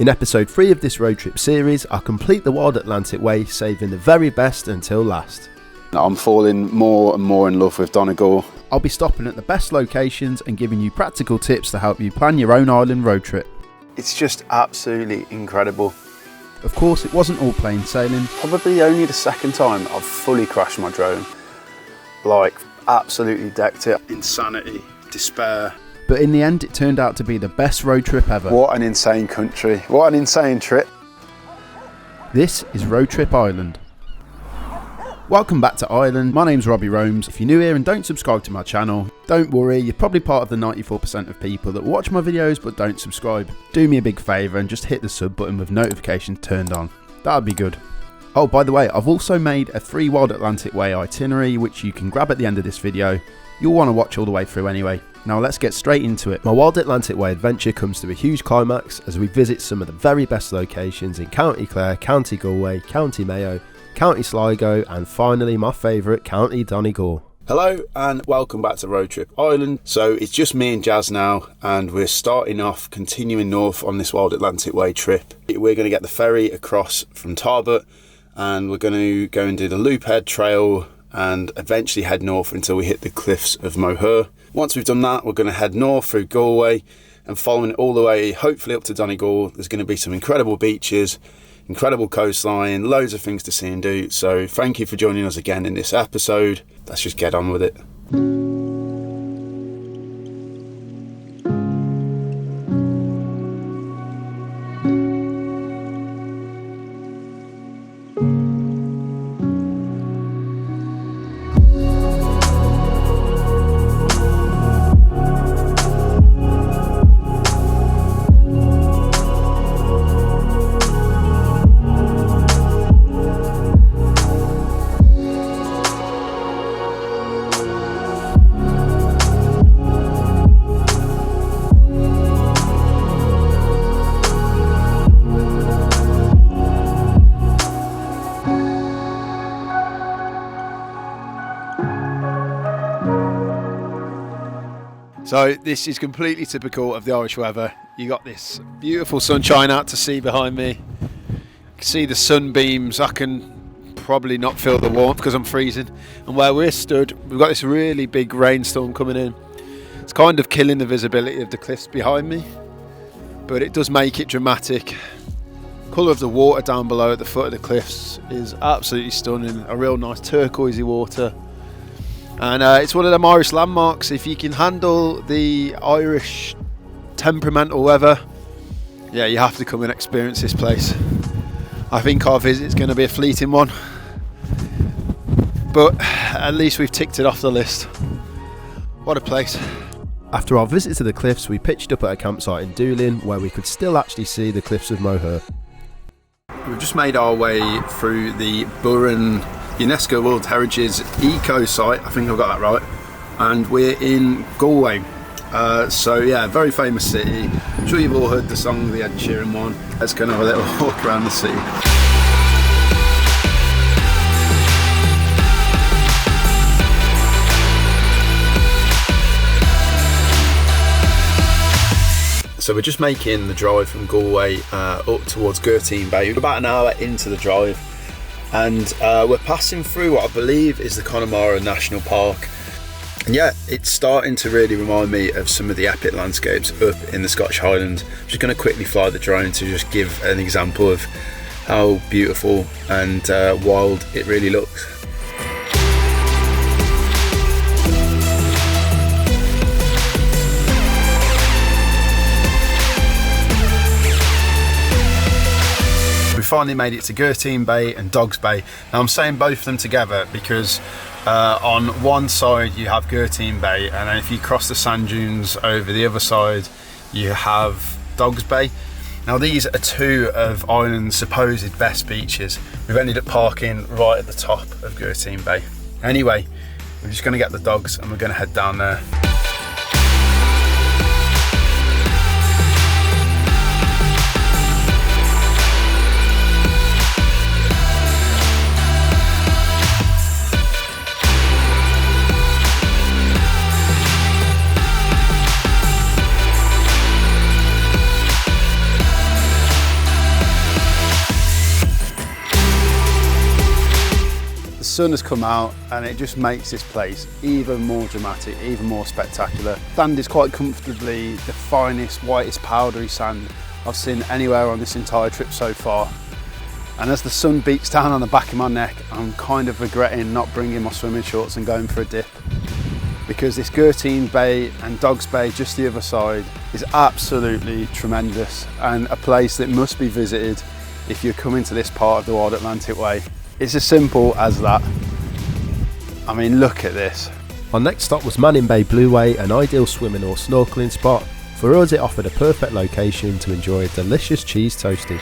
In episode 3 of this road trip series, I'll complete the Wild Atlantic Way, saving the very best until last. I'm falling more and more in love with Donegal. I'll be stopping at the best locations and giving you practical tips to help you plan your own island road trip. It's just absolutely incredible. Of course, it wasn't all plain sailing. Probably only the second time I've fully crashed my drone. Like, absolutely decked it. Insanity, despair. But in the end, it turned out to be the best road trip ever. What an insane country. What an insane trip. This is Road Trip Ireland. Welcome back to Ireland. My name's Robbie Who. If you're new here and don't subscribe to my channel, don't worry, you're probably part of the 94% of people that watch my videos but don't subscribe. Do me a big favour and just hit the sub button with notifications turned on. That'd be good. Oh, by the way, I've also made a free Wild Atlantic Way itinerary which you can grab at the end of this video. You'll want to watch all the way through anyway. Now let's get straight into it. My Wild Atlantic Way adventure comes to a huge climax as we visit some of the very best locations in County Clare, County Galway, County Mayo, County Sligo, and finally my favourite, County Donegal. Hello and welcome back to Road Trip Ireland. So it's just me and Jazz now, and we're starting off continuing north on this Wild Atlantic Way trip. We're going to get the ferry across from Tarbert, and we're going to go and do the Loop Head Trail and eventually head north until we hit the cliffs of Moher. Once we've done that, we're going to head north through Galway and following it all the way, hopefully up to Donegal. There's going to be some incredible beaches, incredible coastline, loads of things to see and do. So thank you for joining us again in this episode. Let's just get on with it. So this is completely typical of the Irish weather. You got this beautiful sunshine out to sea behind me. You can see the sunbeams. I can probably not feel the warmth because I'm freezing. And where we're stood, we've got this really big rainstorm coming in. It's kind of killing the visibility of the cliffs behind me, but it does make it dramatic. Colour of the water down below at the foot of the cliffs is absolutely stunning. A real nice turquoisey water. And it's one of them Irish landmarks. If you can handle the Irish temperamental weather, yeah, you have to come and experience this place. I think our visit's going to be a fleeting one, but at least we've ticked it off the list. What a place. After our visit to the cliffs, we pitched up at a campsite in Doolin where we could still actually see the cliffs of Moher. We've just made our way through the Burren UNESCO World Heritage Eco Site, I think I've got that right, and we're in Galway. So yeah, very famous city. I'm sure you've all heard the song, the Ed Sheeran one. Let's go and have a little walk around the city. So we're just making the drive from Galway up towards Gertine Bay. We're about an hour into the drive, and we're passing through what I believe is the Connemara National Park. And yeah, it's starting to really remind me of some of the epic landscapes up in the Scottish Highlands. I'm just going to quickly fly the drone to just give an example of how beautiful and wild it really looks. Finally made it to Gertine Bay and Dogs Bay. Now I'm saying both of them together because on one side you have Gertine Bay, and then if you cross the sand dunes over the other side you have Dogs Bay. Now these are two of Ireland's supposed best beaches. We've ended up parking right at the top of Gertine Bay. Anyway, we're just going to get the dogs and we're going to head down there. sun has come out and it just makes this place even more dramatic, even more spectacular. Sand is quite comfortably the finest, whitest, powdery sand I've seen anywhere on this entire trip so far. And as the sun beats down on the back of my neck, I'm kind of regretting not bringing my swimming shorts and going for a dip, because this Gertine Bay and Dogs Bay just the other side is absolutely tremendous and a place that must be visited if you're coming to this part of the Wild Atlantic Way. It's as simple as that. I mean, look at this. Our next stop was Manning Bay Blue Way, an ideal swimming or snorkeling spot. For us, it offered a perfect location to enjoy a delicious cheese toastie.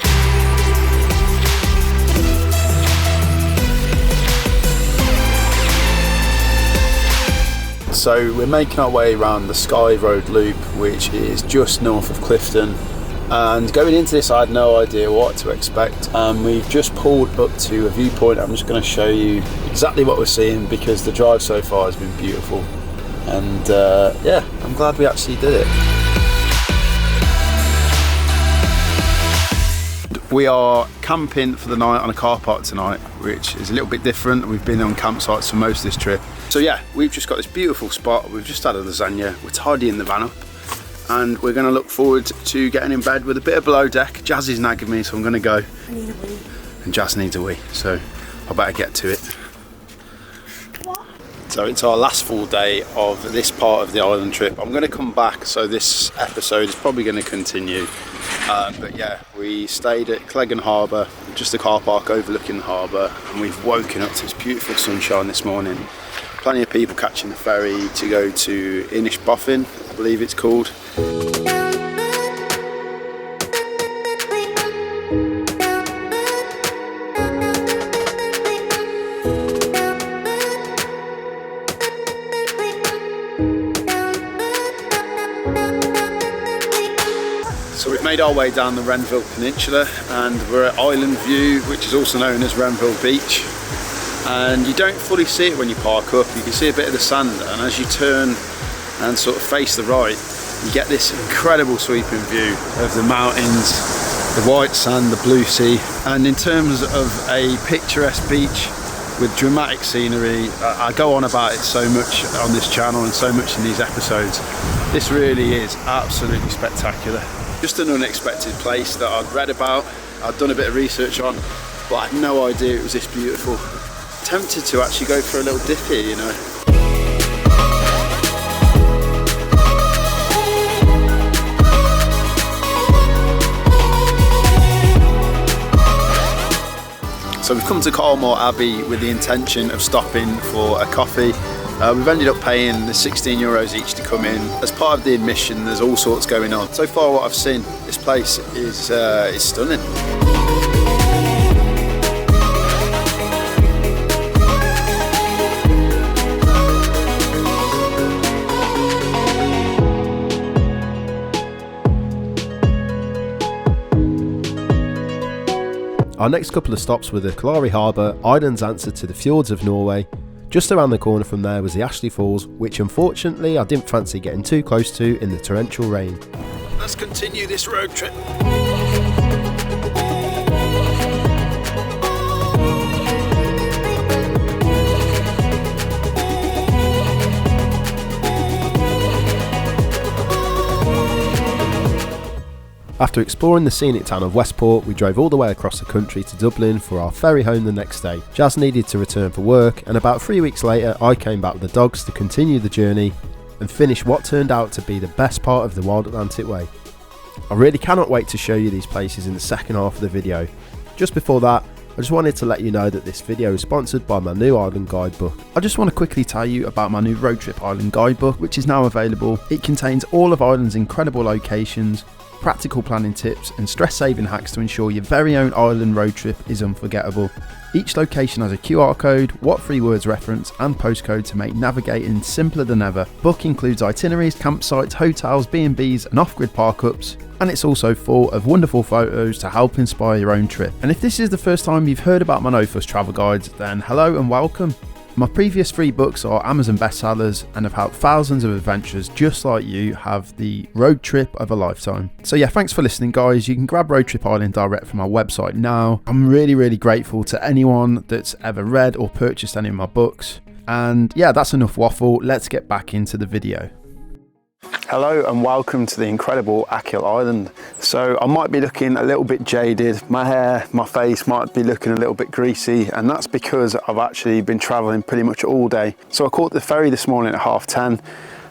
So we're making our way around the Skye Road Loop, which is just north of Clifton. And going into this, I had no idea what to expect. We've just pulled up to a viewpoint. I'm just going to show you exactly what we're seeing, because the drive so far has been beautiful. And yeah, I'm glad we actually did it. We are camping for the night on a car park tonight, which is a little bit different. We've been on campsites for most of this trip. So yeah, we've just got this beautiful spot. We've just had a lasagna. We're tidying the van up, and we're going to look forward to getting in bed with a bit of below deck. Jazz is nagging me, so I'm going to go. I need a wee. And Jazz needs a wee, so I better get to it. What? So it's our last full day of this part of the island trip. I'm going to come back, so this episode is probably going to continue. But yeah, we stayed at Cleggan Harbour, just a car park overlooking the harbour, and we've woken up to this beautiful sunshine this morning. Plenty of people catching the ferry to go to Inishowen, I believe it's called. So we've made our way down the Renville Peninsula, and we're at Island View, which is also known as Renville Beach. And you don't fully see it when you park up. You can see a bit of the sand, and as you turn and sort of face the right, you get this incredible sweeping view of the mountains, the white sand, the blue sea. And in terms of a picturesque beach with dramatic scenery, I go on about it so much on this channel and so much in these episodes. This really is absolutely spectacular. Just an unexpected place that I'd read about, I'd done a bit of research on, but I had no idea it was this beautiful. Tempted to actually go for a little dip here, you know. So we've come to Carlmore Abbey with the intention of stopping for a coffee. We've ended up paying the €16 each to come in. As part of the admission, there's all sorts going on. So far what I've seen, this place is stunning. Our next couple of stops were the Clare Harbour, Ireland's answer to the fjords of Norway. Just around the corner from there was the Ashley Falls, which unfortunately I didn't fancy getting too close to in the torrential rain. Let's continue this road trip. After exploring the scenic town of Westport, we drove all the way across the country to Dublin for our ferry home the next day. Jazz needed to return for work, and about 3 weeks later I came back with the dogs to continue the journey and finish what turned out to be the best part of the Wild Atlantic Way. I really cannot wait to show you these places in the second half of the video. Just before that, I just wanted to let you know that this video is sponsored by my new Island Guidebook. I just want to quickly tell you about my new Road Trip Island Guidebook, which is now available. It contains all of Ireland's incredible locations, practical planning tips and stress-saving hacks to ensure your very own island road trip is unforgettable. Each location has a QR code, what 3 words reference and postcode to make navigating simpler than ever. Book includes itineraries, campsites, hotels, B&Bs and off-grid park-ups, and it's also full of wonderful photos to help inspire your own trip. And if this is the first time you've heard about my No Fuss travel guides, then hello and welcome. My previous 3 books are Amazon bestsellers and have helped thousands of adventurers just like you have the road trip of a lifetime. So yeah, thanks for listening guys. You can grab Road Trip Island direct from our website now. I'm really grateful to anyone that's ever read or purchased any of my books. And yeah, that's enough waffle. Let's get back into the video. Hello and welcome to the incredible Achill Island. So I might be looking a little bit jaded, my hair, my face might be looking a little bit greasy, and that's because I've actually been travelling pretty much all day. So I caught the ferry this morning at 10:30,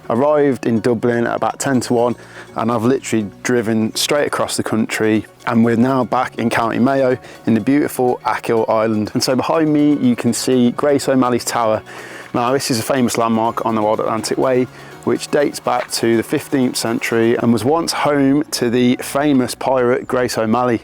arrived in Dublin at about 1:50, and I've literally driven straight across the country, and we're now back in County Mayo in the beautiful Achill Island. And so behind me you can see Grace O'Malley's Tower. Now this is a famous landmark on the Wild Atlantic Way, which dates back to the 15th century and was once home to the famous pirate Grace O'Malley.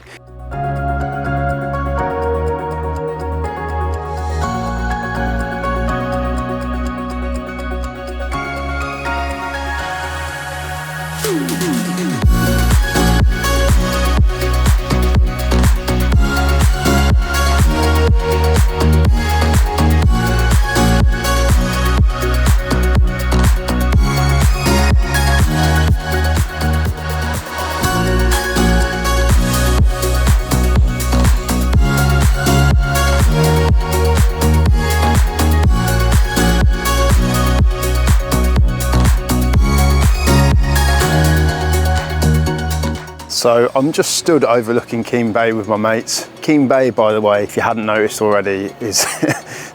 So I'm just stood overlooking Keene Bay with my mates. Keene Bay, by the way, if you hadn't noticed already, is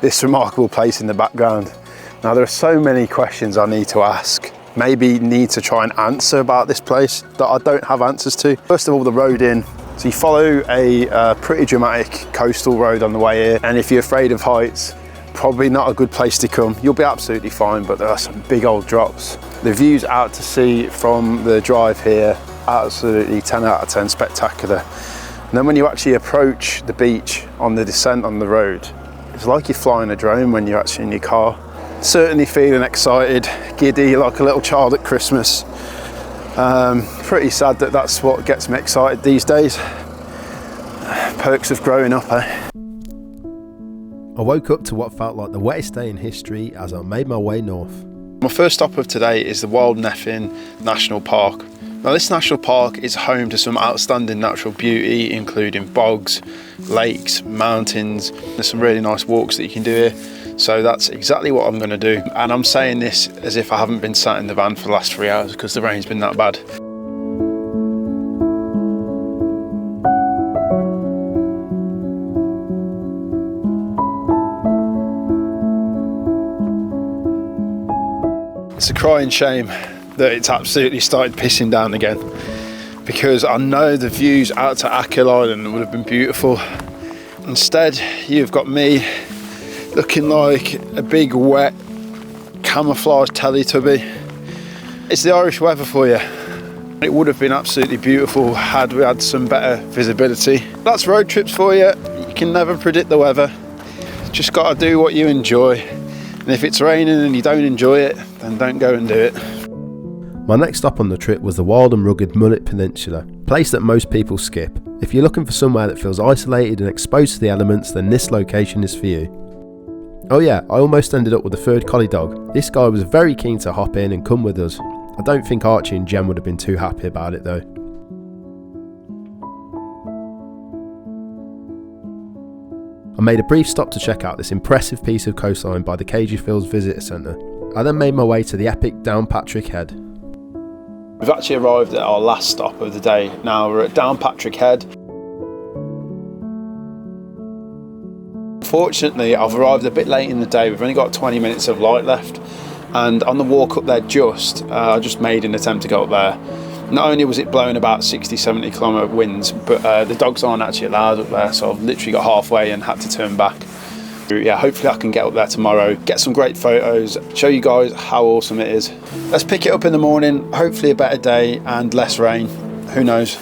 this remarkable place in the background. Now there are so many questions I need to ask, maybe need to try and answer about this place that I don't have answers to. First of all, the road in. So you follow a pretty dramatic coastal road on the way here, and if you're afraid of heights, probably not a good place to come. You'll be absolutely fine, but there are some big old drops. The views out to sea from the drive here, absolutely 10 out of 10 spectacular. And then when you actually approach the beach on the descent on the road, it's like you're flying a drone when you're actually in your car. Certainly feeling excited, giddy, like a little child at Christmas. Pretty sad that that's what gets me excited these days. Perks of growing up, eh? I woke up to what felt like the wettest day in history as I made my way north. My first stop of today is the Wild Neffin National Park. Now this national park is home to some outstanding natural beauty, including bogs, lakes, mountains. There's some really nice walks that you can do here. So that's exactly what I'm going to do. And I'm saying this as if I haven't been sat in the van for the last 3 hours because the rain's been that bad. It's a crying shame that it's absolutely started pissing down again, because I know the views out to Achill Island would have been beautiful. Instead, you've got me looking like a big wet camouflage Teletubby. It's the Irish weather for you. It would have been absolutely beautiful had we had some better visibility. That's road trips for you. You can never predict the weather. Just got to do what you enjoy. And if it's raining and you don't enjoy it, then don't go and do it. My next stop on the trip was the wild and rugged Mullet Peninsula, a place that most people skip. If you're looking for somewhere that feels isolated and exposed to the elements, then this location is for you. Oh yeah, I almost ended up with a third collie dog. This guy was very keen to hop in and come with us. I don't think Archie and Jem would have been too happy about it though. I made a brief stop to check out this impressive piece of coastline by the Cagey Fields Visitor Centre. I then made my way to the epic Downpatrick Head. We've actually arrived at our last stop of the day. Now we're at Downpatrick Head. Unfortunately, I've arrived a bit late in the day. We've only got 20 minutes of light left. And on the walk up there I just made an attempt to go up there. Not only was it blowing about 60-70 kilometre winds, but the dogs aren't actually allowed up there. So I've literally got halfway and had to turn back. Yeah, hopefully I can get up there tomorrow, get some great photos, show you guys how awesome it is. Let's pick it up in the morning, hopefully a better day and less rain, who knows.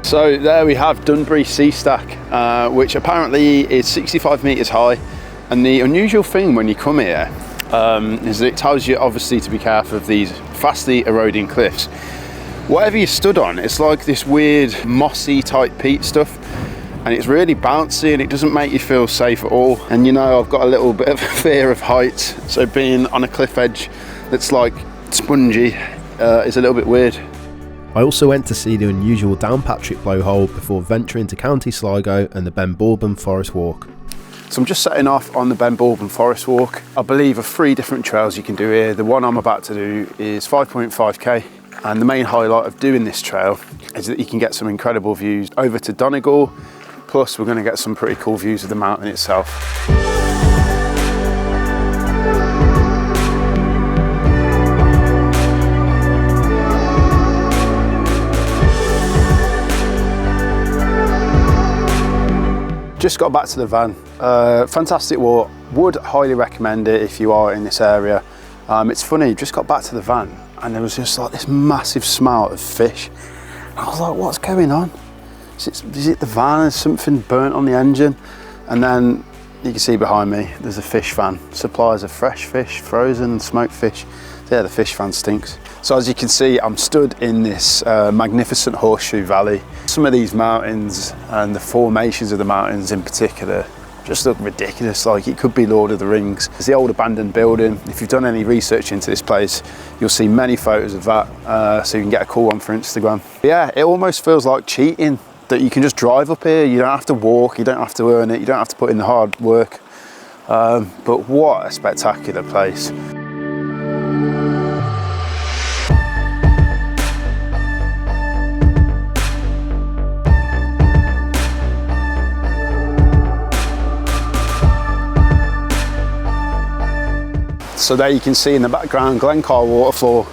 So there we have Dunbury Sea Stack, which apparently is 65 metres high. And the unusual thing when you come here is that it tells you obviously to be careful of these fastly eroding cliffs. Whatever you stood on, it's like this weird mossy type peat stuff, and it's really bouncy and it doesn't make you feel safe at all. And you know, I've got a little bit of a fear of heights, so being on a cliff edge that's like spongy is a little bit weird. I also went to see the unusual Downpatrick blowhole before venturing to County Sligo and the Ben Bourbon Forest Walk. So I'm just setting off on the Ben Bourbon Forest Walk. I believe of 3 different trails you can do here. The one I'm about to do is 5.5k, and the main highlight of doing this trail is that you can get some incredible views over to Donegal, plus we're going to get some pretty cool views of the mountain itself. Just got back to the van. Fantastic walk. Would highly recommend it if you are in this area. It's funny, just got back to the van and there was just like this massive smell of fish. And I was like, what's going on? Is it the van? Is something burnt on the engine? And then you can see behind me, there's a fish van. Supplies of fresh fish, frozen and smoked fish. Yeah, the fish van stinks. So as you can see, I'm stood in this magnificent horseshoe valley. Some of these mountains and the formations of the mountains in particular just look ridiculous, like it could be Lord of the Rings. There's the old abandoned building. If you've done any research into this place, you'll see many photos of that, so you can get a cool one for Instagram. But yeah, it almost feels like cheating that you can just drive up here. You don't have to walk, you don't have to earn it, you don't have to put in the hard work. But what a spectacular place. So there you can see in the background Glencar waterfall,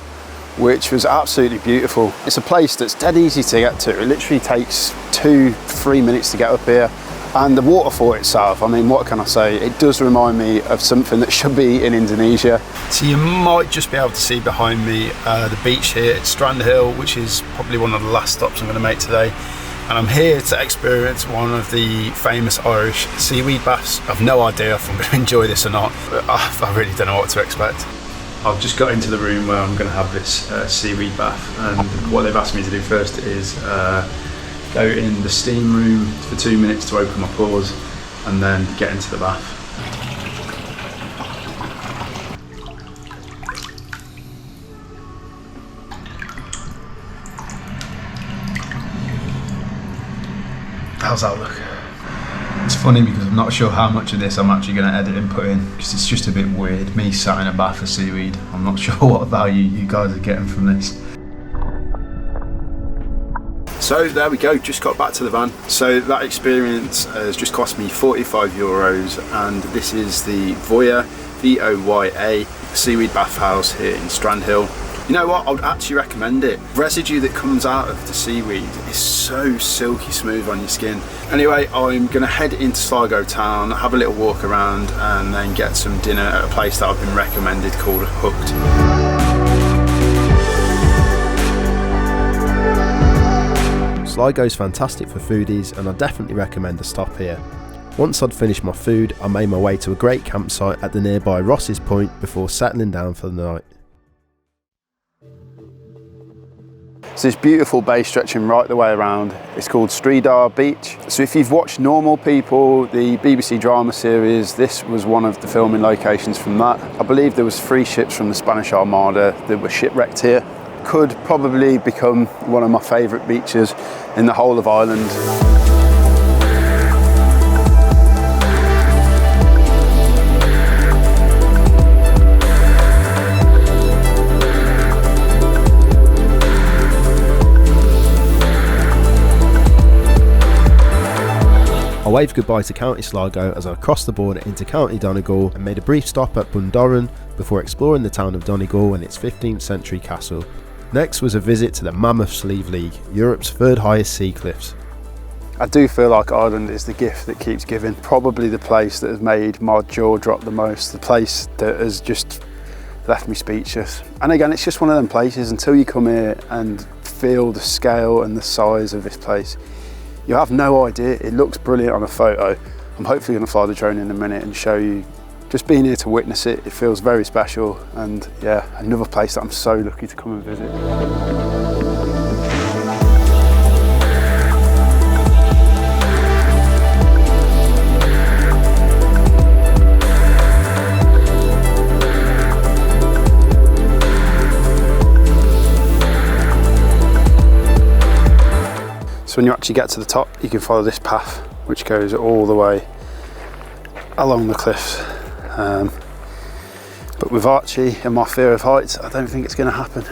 which was absolutely beautiful. It's a place that's dead easy to get to. It literally takes 2-3 minutes to get up here. And the waterfall itself, I mean, what can I say? It does remind me of something that should be in Indonesia. So you might just be able to see behind me the beach here at Strand Hill, which is probably one of the last stops I'm going to make today. And I'm here to experience one of the famous Irish seaweed baths. I've no idea if I'm going to enjoy this or not, but I really don't know what to expect. I've just got into the room where I'm going to have this seaweed bath, and what they've asked me to do first is go in the steam room for 2 minutes to open my pores and then get into the bath. How's that look? It's funny because I'm not sure how much of this I'm actually going to edit and put in, because it's just a bit weird, me sat in a bath of seaweed. I'm not sure what value you guys are getting from this. So there we go, just got back to the van. So that experience has just cost me €45, and this is the Voya, V-O-Y-A, seaweed bathhouse here in Strand Hill. You know what, I would actually recommend it. Residue that comes out of the seaweed is so silky smooth on your skin. Anyway, I'm gonna head into Sligo town, have a little walk around, and then get some dinner at a place that I've been recommended called Hooked. Sligo's fantastic for foodies, and I definitely recommend a stop here. Once I'd finished my food, I made my way to a great campsite at the nearby Ross's Point before settling down for the night. So this beautiful bay stretching right the way around. It's called Stridar Beach. So if you've watched Normal People, the BBC drama series, this was one of the filming locations from that. I believe there was 3 ships from the Spanish Armada that were shipwrecked here. Could probably become one of my favourite beaches in the whole of Ireland. I waved goodbye to County Sligo as I crossed the border into County Donegal and made a brief stop at Bundoran before exploring the town of Donegal and its 15th century castle. Next was a visit to the Mammoth Slieve League, Europe's 3rd highest sea cliffs. I do feel like Ireland is the gift that keeps giving. Probably the place that has made my jaw drop the most, the place that has just left me speechless. And again, it's just one of them places, until you come here and feel the scale and the size of this place. You have no idea. It looks brilliant on a photo. I'm hopefully going to fly the drone in a minute and show you. Just being here to witness it, it feels very special, and yeah, another place that I'm so lucky to come and visit. So when you actually get to the top, you can follow this path, which goes all the way along the cliffs. But with Archie and my fear of heights, I don't think it's going to happen.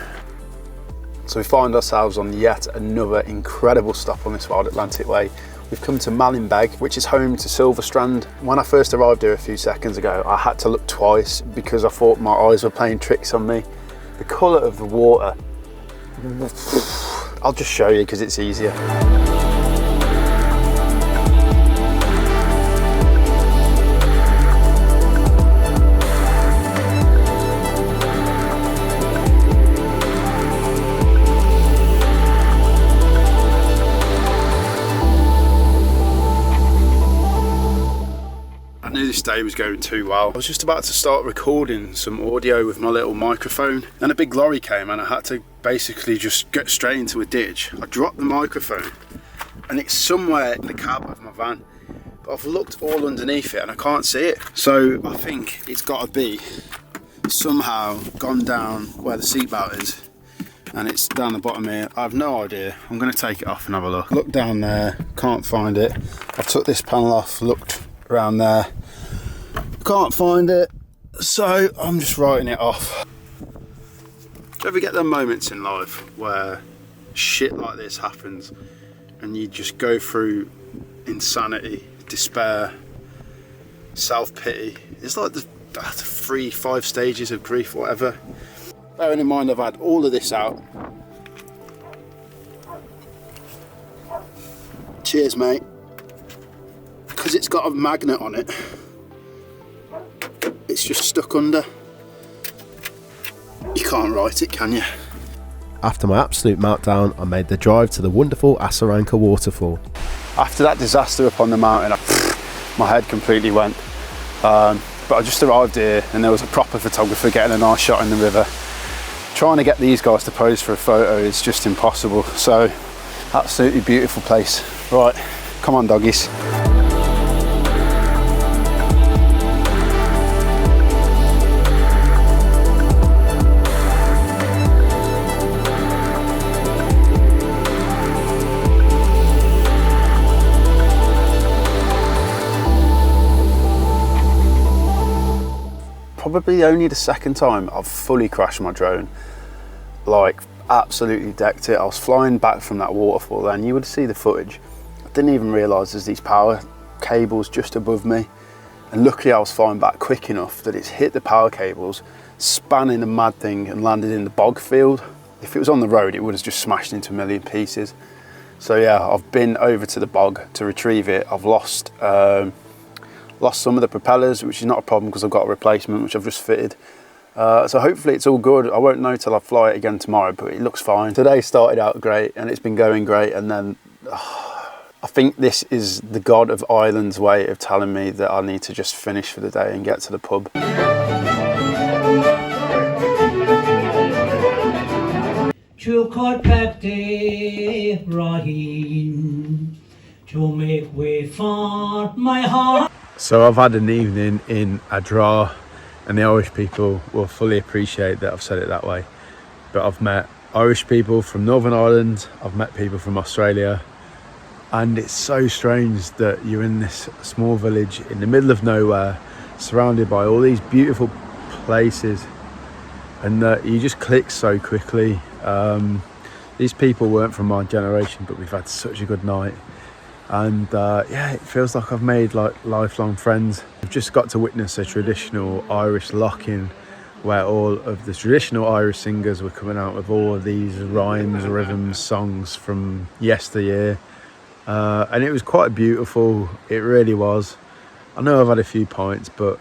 So we find ourselves on yet another incredible stop on this Wild Atlantic Way. We've come to Mallinbeg, which is home to Silverstrand. When I first arrived here a few seconds ago, I had to look twice because I thought my eyes were playing tricks on me. The colour of the water, I'll just show you because it's easier. This day was going too well. I was just about to start recording some audio with my little microphone, and a big lorry came and I had to basically just get straight into a ditch. I dropped the microphone and it's somewhere in the cab of my van, but I've looked all underneath it and I can't see it. So I think it's got to be somehow gone down where the seatbelt is, and it's down the bottom here. I have no idea. I'm going to take it off and have a look. Look down there, can't find it. I've took this panel off, looked around there, can't find it, so I'm just writing it off. Do you ever get them moments in life where shit like this happens and you just go through insanity, despair, self-pity? It's like the 3-5 stages of grief, whatever. Bearing in mind I've had all of this out. Cheers, mate. Because it's got a magnet on it, it's just stuck under. You can't write it, can you? After my absolute meltdown, I made the drive to the wonderful Asaranka waterfall. After that disaster up on the mountain, my head completely went. But I just arrived here and there was a proper photographer getting a nice shot in the river. Trying to get these guys to pose for a photo is just impossible. So, absolutely beautiful place. Right, come on doggies. Probably only the second time I've fully crashed my drone, like absolutely decked it. I was flying back from that waterfall then, you would see the footage. I didn't even realise there's these power cables just above me, and luckily I was flying back quick enough that it's hit the power cables, spanning the mad thing and landed in the bog field. If it was on the road it would have just smashed into a million pieces. So yeah, I've been over to the bog to retrieve it. I've lost some of the propellers, which is not a problem because I've got a replacement which I've just fitted. So hopefully it's all good. I won't know till I fly it again tomorrow, but it looks fine. Today started out great and it's been going great, and then I think this is the God of Ireland's way of telling me that I need to just finish for the day and get to the pub. To make way for my heart. So I've had an evening in a draw, and the Irish people will fully appreciate that I've said it that way. But I've met Irish people from Northern Ireland, I've met people from Australia, and it's so strange that you're in this small village in the middle of nowhere, surrounded by all these beautiful places, and that you just click so quickly. These people weren't from my generation, but we've had such a good night. And yeah, it feels like I've made like lifelong friends. I've just got to witness a traditional Irish lock-in where all of the traditional Irish singers were coming out with all of these rhymes, rhythms, songs from yesteryear. And it was quite beautiful, it really was. I know I've had a few pints, but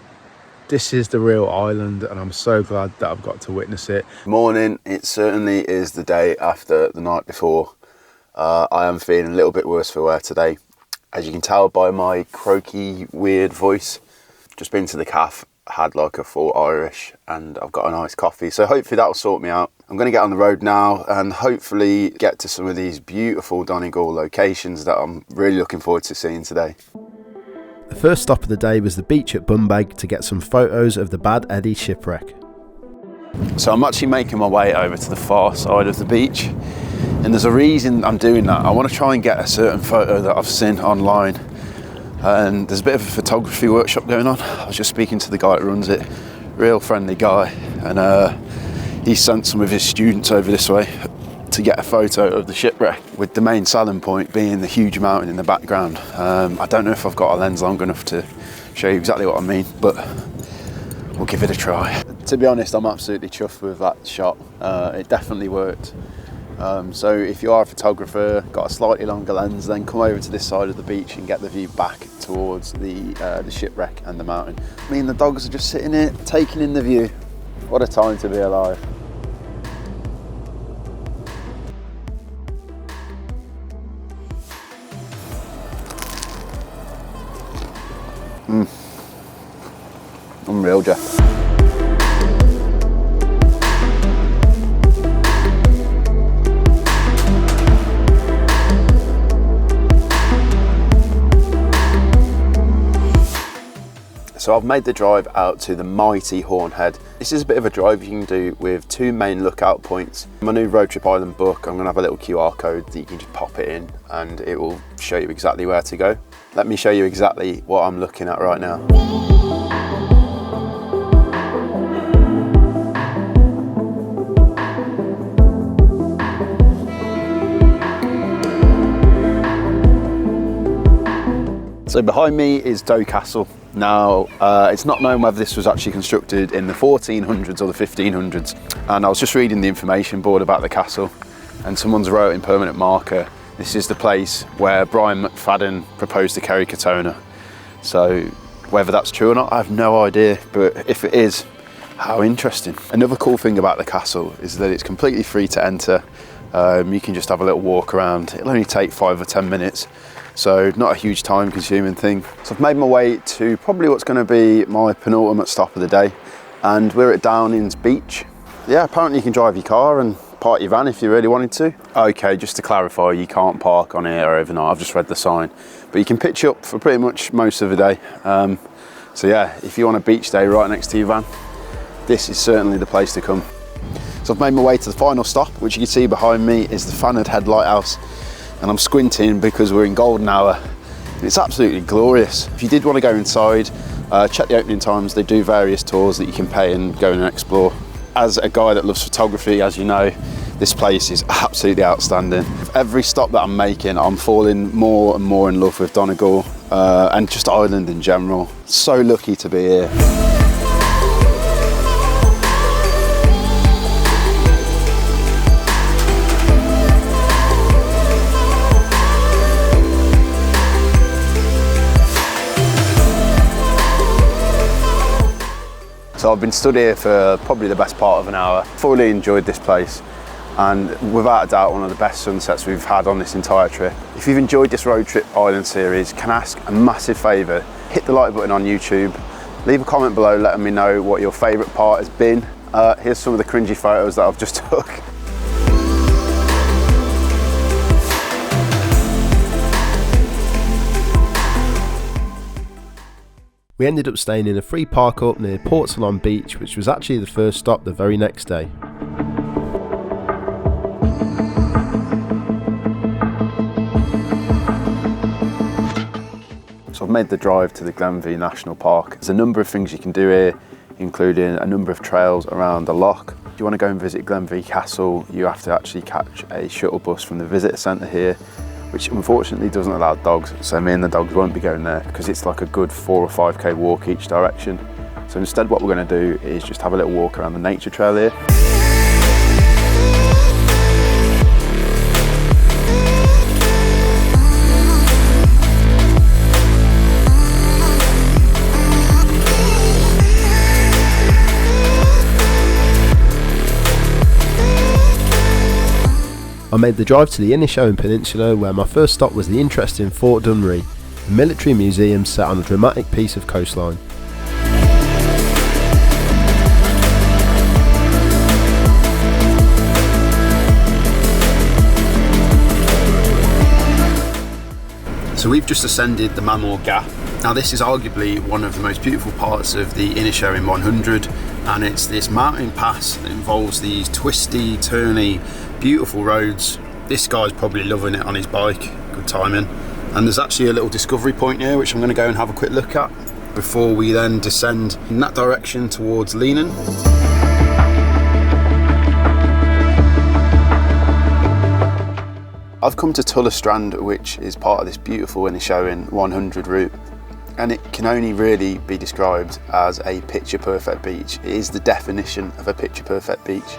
This is the real island, and I'm so glad that I've got to witness it. Morning. It certainly is the day after the night before. I am feeling a little bit worse for wear today. As you can tell by my croaky, weird voice. Just been to the cafe, had like a full Irish, and I've got a nice coffee. So hopefully that'll sort me out. I'm going to get on the road now and hopefully get to some of these beautiful Donegal locations that I'm really looking forward to seeing today. The first stop of the day was the beach at Bumbag to get some photos of the Bad Eddy shipwreck. So I'm actually making my way over to the far side of the beach, and there's a reason I'm doing that. I want to try and get a certain photo that I've seen online, and there's a bit of a photography workshop going on. I was just speaking to the guy that runs it, real friendly guy, and he sent some of his students over this way to get a photo of the shipwreck, with the main selling point being the huge mountain in the background. I don't know if I've got a lens long enough to show you exactly what I mean, but we'll give it a try. To be honest, I'm absolutely chuffed with that shot. It definitely worked. So if you are a photographer, got a slightly longer lens, then come over to this side of the beach and get the view back towards the shipwreck and the mountain. I mean, the dogs are just sitting here taking in the view. What a time to be alive. Unreal, Jeff. So I've made the drive out to the mighty Horn Head. This is a bit of a drive you can do with two main lookout points. In my new Road Trip Island book, I'm going to have a little QR code that you can just pop it in and it will show you exactly where to go. Let me show you exactly what I'm looking at right now. So behind me is Doe Castle. Now, it's not known whether this was actually constructed in the 1400s or the 1500s. And I was just reading the information board about the castle, and someone's wrote in permanent marker, this is the place where Brian McFadden proposed to Kerry Katona. So whether that's true or not, I have no idea, but if it is, how interesting. Another cool thing about the castle is that it's completely free to enter. You can just have a little walk around. It'll only take 5 or 10 minutes. So not a huge time consuming thing. So I've made my way to probably what's going to be my penultimate stop of the day, and we're at Downings Beach. Yeah, apparently you can drive your car and park your van if you really wanted to. Okay, just to clarify, you can't park on here overnight. I've just read the sign, but you can pitch up for pretty much most of the day. So yeah, if you want a beach day right next to your van, this is certainly the place to come. So I've made my way to the final stop, which you can see behind me is the Fanad Head lighthouse. And I'm squinting because we're in golden hour. It's absolutely glorious. If you did want to go inside, check the opening times. They do various tours that you can pay and go and explore. As a guy that loves photography, as you know, this place is absolutely outstanding. Every stop that I'm making, I'm falling more and more in love with Donegal and just Ireland in general. So lucky to be here. So I've been stood here for probably the best part of an hour. Thoroughly enjoyed this place, and without a doubt one of the best sunsets we've had on this entire trip. If you've enjoyed this Road Trip Island series, can I ask a massive favour? Hit the like button on YouTube, leave a comment below letting me know what your favourite part has been. Here's some of the cringy photos that I've just took. We ended up staying in a free park up near Port Salon Beach, which was actually the first stop the very next day. So I've made the drive to the Glenveagh National Park. There's a number of things you can do here, including a number of trails around the loch. If you want to go and visit Glenveagh Castle, you have to actually catch a shuttle bus from the visitor centre here, which unfortunately doesn't allow dogs, so me and the dogs won't be going there because it's like a good 4 or 5k walk each direction. So instead what we're going to do is just have a little walk around the nature trail here. I made the drive to the Inishowen Peninsula, where my first stop was the interesting Fort Dunree, a military museum set on a dramatic piece of coastline. So we've just ascended the Mayo Gap. Now this is arguably one of the most beautiful parts of the Inishowen 100, and it's this mountain pass that involves these twisty, turny, beautiful roads. This guy's probably loving it on his bike, good timing. And there's actually a little discovery point here which I'm going to go and have a quick look at before we then descend in that direction towards Leanan. I've come to Tulla Strand, which is part of this beautiful Inishowen 100 route, and it can only really be described as a picture perfect beach. It is the definition of a picture perfect beach.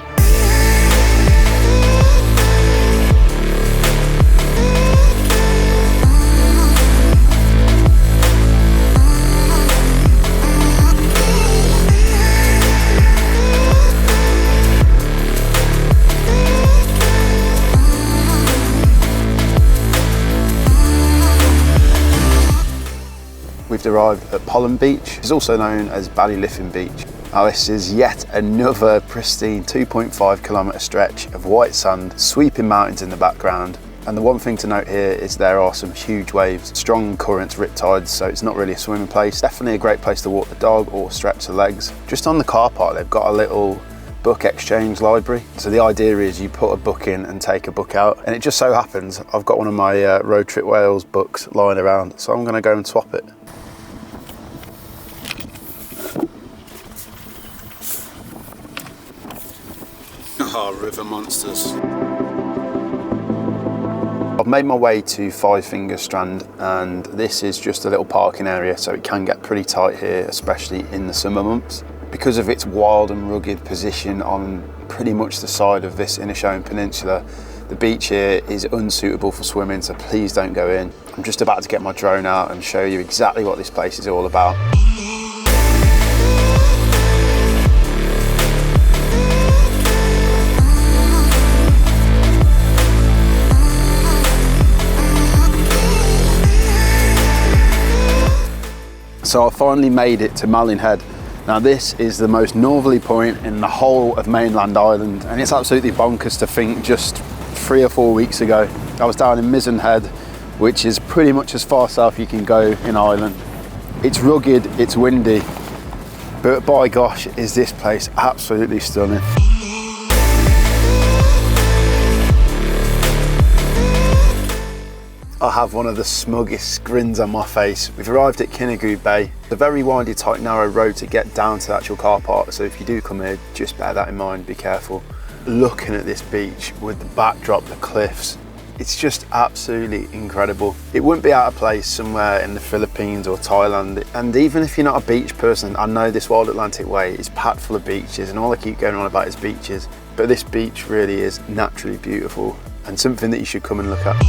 We've arrived at Pollen Beach. It's also known as Ballyliffin Beach. Now this is yet another pristine 2.5 kilometre stretch of white sand, sweeping mountains in the background. And the one thing to note here is there are some huge waves, strong currents, riptides, so it's not really a swimming place. Definitely a great place to walk the dog or stretch the legs. Just on the car park, they've got a little book exchange library. So the idea is you put a book in and take a book out. And it just so happens I've got one of my Road Trip Wales books lying around, so I'm going to go and swap it. Ah, river monsters. I've made my way to Five Fingers Strand, and this is just a little parking area, so it can get pretty tight here, especially in the summer months. Because of its wild and rugged position on pretty much the side of this Inishowen Peninsula, the beach here is unsuitable for swimming, so please don't go in. I'm just about to get my drone out and show you exactly what this place is all about. So I finally made it to Fanad Head. Now this is the most northerly point in the whole of mainland Ireland, and it's absolutely bonkers to think just 3 or 4 weeks ago I was down in Mizen Head, which is pretty much as far south you can go in Ireland. It's rugged, it's windy, but by gosh is this place absolutely stunning. I have one of the smuggest grins on my face. We've arrived at Kinnegoo Bay. It's a very windy, tight, narrow road to get down to the actual car park, so if you do come here, just bear that in mind, be careful. Looking at this beach with the backdrop, the cliffs, it's just absolutely incredible. It wouldn't be out of place somewhere in the Philippines or Thailand, and even if you're not a beach person, I know this Wild Atlantic Way is packed full of beaches, and all I keep going on about is beaches, but this beach really is naturally beautiful and something that you should come and look at.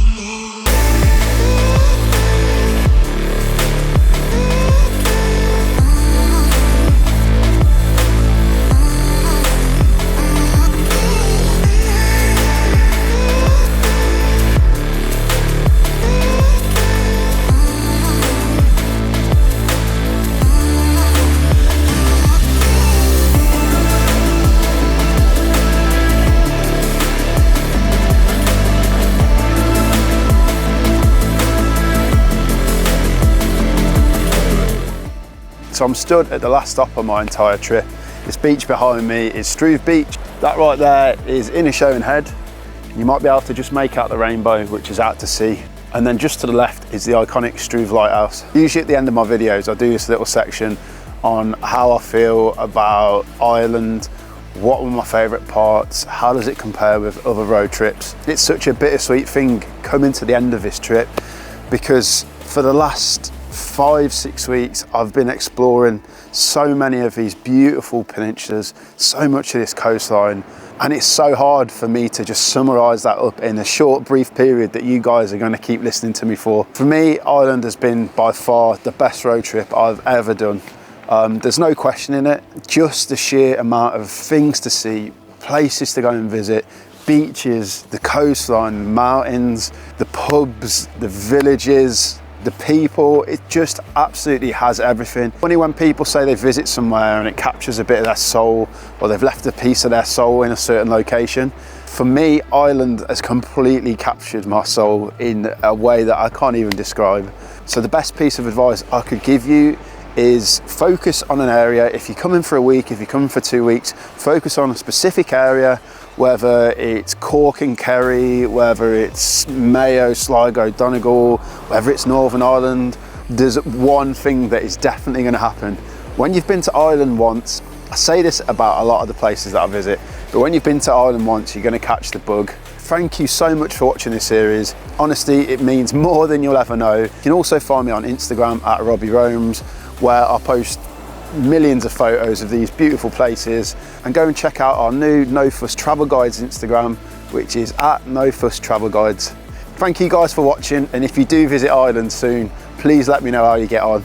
So I'm stood at the last stop on my entire trip. This beach behind me is Struve Beach. That right there is Inishowen Head. You might be able to just make out the rainbow, which is out to sea. And then just to the left is the iconic Struve Lighthouse. Usually at the end of my videos, I do this little section on how I feel about Ireland, what were my favourite parts, how does it compare with other road trips. It's such a bittersweet thing coming to the end of this trip, because for the last 5-6 weeks I've been exploring so many of these beautiful peninsulas, so much of this coastline, and it's so hard for me to just summarise that up in a short brief period that you guys are going to keep listening to me for. For me, Ireland has been by far the best road trip I've ever done. There's no question in it. Just the sheer amount of things to see, places to go and visit, beaches, the coastline, the mountains, the pubs, the villages, the people. It just absolutely has everything. Funny when people say they visit somewhere and it captures a bit of their soul, or they've left a piece of their soul in a certain location. For me, Ireland has completely captured my soul in a way that I can't even describe. So the best piece of advice I could give you is focus on an area. If you're coming for a week, if you're coming for 2 weeks, focus on a specific area, whether it's Cork and Kerry, whether it's Mayo, Sligo, Donegal, whether it's Northern Ireland. There's one thing that is definitely going to happen. When you've been to Ireland once, I say this about a lot of the places that I visit, but when you've been to Ireland once, you're going to catch the bug. Thank you so much for watching this series. Honestly, it means more than you'll ever know. You can also find me on Instagram at Robbie Who, where I post millions of photos of these beautiful places, and go and check out our new No Fuss Travel Guides Instagram, which is at No Fuss Travel Guides. Thank you guys for watching, and if you do visit Ireland soon, please let me know how you get on.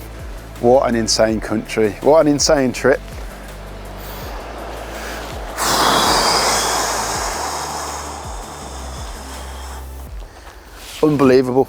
What an insane country, what an insane trip. Unbelievable.